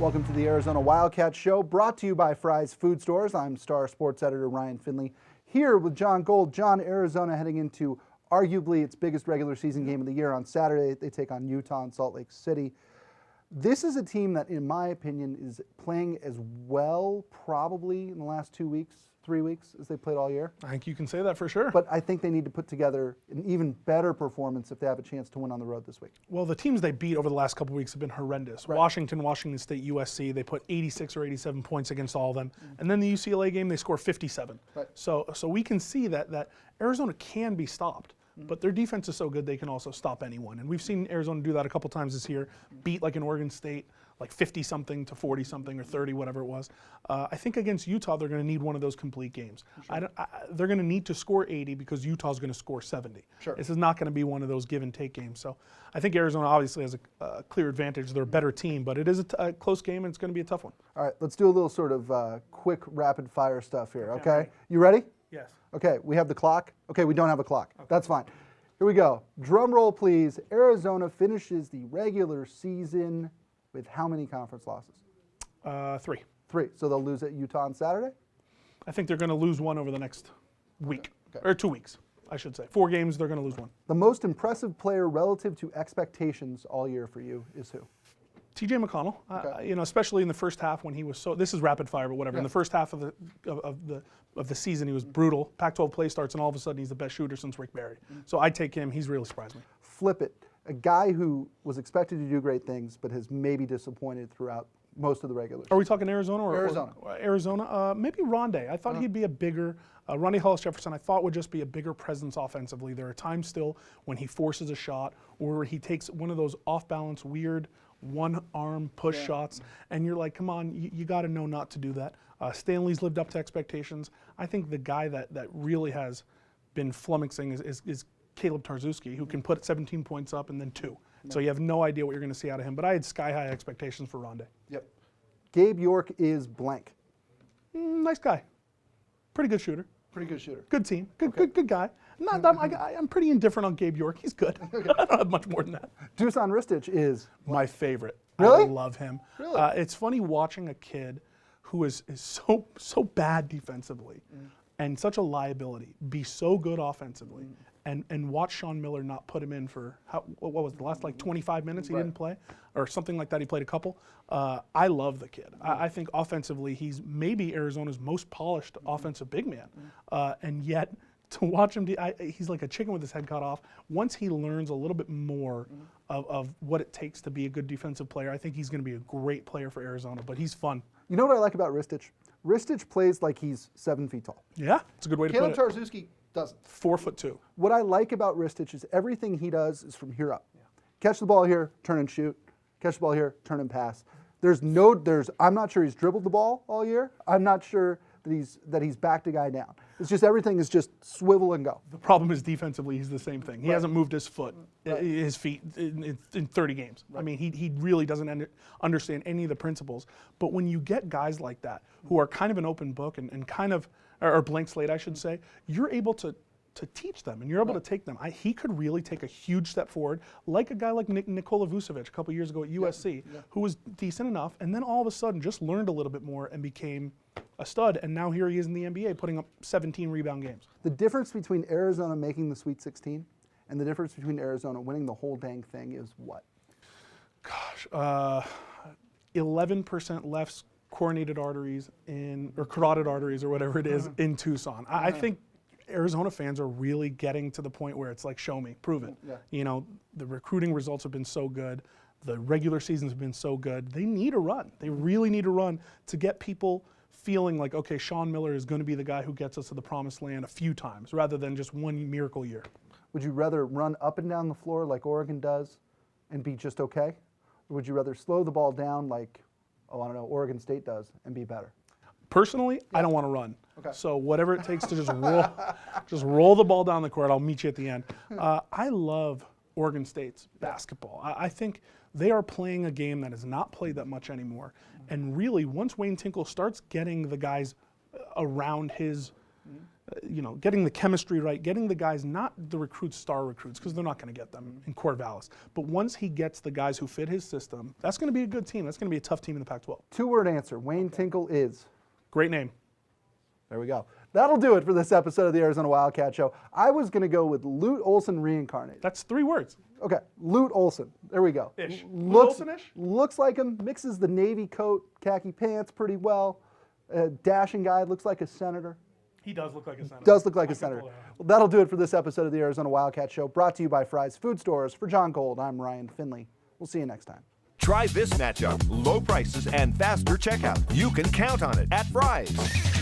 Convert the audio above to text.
Welcome to the Arizona Wildcat Show, brought to you by Fry's Food Stores. I'm Star Sports Editor Ryan Finley, here with John Gold. John, Arizona heading into arguably its biggest regular season game of the year on Saturday. They take on Utah in Salt Lake City. This is a team that, in my opinion, is playing as well probably in the last 2 weeks, 3 weeks, as they played all year. I think you can say that for sure. But I think they need to put together an even better performance if they have a chance to win on the road this week. Well, the teams they beat over the last couple of weeks have been horrendous. Right. Washington State, USC, they put 86 or 87 points against all of them. And then the UCLA game, they score 57. Right. So we can see that Arizona can be stopped. But their defense is so good they can also stop anyone. And we've seen Arizona do that a couple times this year, beat like an Oregon State, like 50-something to 40-something or 30, whatever it was. I think against Utah, they're going to need one of those complete games. Sure. They're going to need to score 80 because Utah's going to score 70. Sure. This is not going to be one of those give-and-take games. So I think Arizona obviously has a clear advantage. They're a better team, but it is a close game, and it's going to be a tough one. All right, let's do a little sort of quick, rapid-fire stuff here, okay? You ready? Yes. Okay, we have the clock. Okay, we don't have a clock. Okay. That's fine. Here we go. Drum roll, please. Arizona finishes the regular season with how many conference losses? 3. 3. So they'll lose at Utah on Saturday? I think they're going to lose one over the next week, or 2 weeks, I should say. 4 games, they're going to lose one. The most impressive player relative to expectations all year for you is who? T.J. McConnell, especially in the first half when he was so. This is rapid fire, but whatever. Yeah. In the first half of the season, he was brutal. Pac-12 play starts, and all of a sudden, he's the best shooter since Rick Barry. So I take him. He's really surprised me. Flip it. A guy who was expected to do great things, but has maybe disappointed throughout most of the regular season. Are we talking Arizona or Arizona? Arizona. Maybe Rondé. I thought he'd be a bigger. Rondé Hollis-Jefferson, I thought would just be a bigger presence offensively. There are times still when he forces a shot or he takes one of those off-balance, weird one-arm push shots, and you're like, come on, you got to know not to do that. Stanley's lived up to expectations. I think the guy that really has been flummoxing is Caleb Tarczewski, who can put 17 points up and then 2. So you have no idea what you're going to see out of him. But I had sky-high expectations for Rondé. Yep. Gabe York is blank. Nice guy. Pretty good shooter. Pretty good shooter. Good team. Good guy. I'm pretty indifferent on Gabe York. He's good. Okay. I don't have much more than that. Dusan Ristic is my favorite. Really? I love him. Really? It's funny watching a kid who is so bad defensively and such a liability be so good offensively and watch Sean Miller not put him in for, what was it, the last like 25 minutes he didn't play? Or something like that, he played a couple. I love the kid. I think offensively he's maybe Arizona's most polished offensive big man. And yet to watch him, he's like a chicken with his head cut off. Once he learns a little bit more of what it takes to be a good defensive player, I think he's going to be a great player for Arizona, but he's fun. You know what I like about Ristic? Ristic plays like he's 7 feet tall. Yeah, it's a good way to put it. Caleb Tarczewski doesn't. 4'2". What I like about Ristic is everything he does is from here up. Yeah. Catch the ball here, turn and shoot. Catch the ball here, turn and pass. I'm not sure he's dribbled the ball all year. I'm not sure that he's backed a guy down. It's just everything is just swivel and go. The problem is defensively he's the same thing. He hasn't moved his feet in 30 games. I mean, he really doesn't understand any of the principles. But when you get guys like that who are kind of an open book and kind of, or blank slate I should say, you're able to teach them, and you're able to take them. He could really take a huge step forward, like a guy like Nikola Vucevic a couple years ago at USC, who was decent enough, and then all of a sudden just learned a little bit more and became a stud, and now here he is in the NBA putting up 17 rebound games. The difference between Arizona making the Sweet 16 and the difference between Arizona winning the whole dang thing is what? Gosh, 11% less coronated arteries or carotid arteries or whatever it is in Tucson. I think Arizona fans are really getting to the point where it's like, show me, prove it. Yeah. You know, the recruiting results have been so good. The regular seasons have been so good. They need a run. They really need a run to get people feeling like, okay, Sean Miller is going to be the guy who gets us to the promised land a few times rather than just one miracle year. Would you rather run up and down the floor like Oregon does and be just okay? Or would you rather slow the ball down like, Oregon State does and be better? Personally, I don't want to run. Okay. So whatever it takes to just roll the ball down the court, I'll meet you at the end. I love Oregon State's basketball. I think they are playing a game that is not played that much anymore. And really, once Wayne Tinkle starts getting the guys around his getting the chemistry right, getting the guys, not the recruits, star recruits, because they're not going to get them in Corvallis. But once he gets the guys who fit his system, that's going to be a good team. That's going to be a tough team in the Pac-12. Two-word answer. Wayne Tinkle is. Great name. There we go. That'll do it for this episode of the Arizona Wildcat Show. I was going to go with Lute Olson reincarnated. That's 3 words. Okay, Lute Olson. There we go. Ish. Looks, Olson-ish? looks like him. Mixes the navy coat, khaki pants pretty well. Dashing guy. Looks like a senator. He does look like a senator. Does look like a senator. Well, that'll do it for this episode of the Arizona Wildcat Show, brought to you by Fry's Food Stores. For Jon Gold, I'm Ryan Finley. We'll see you next time. Try this matchup. Low prices and faster checkout. You can count on it at Fry's.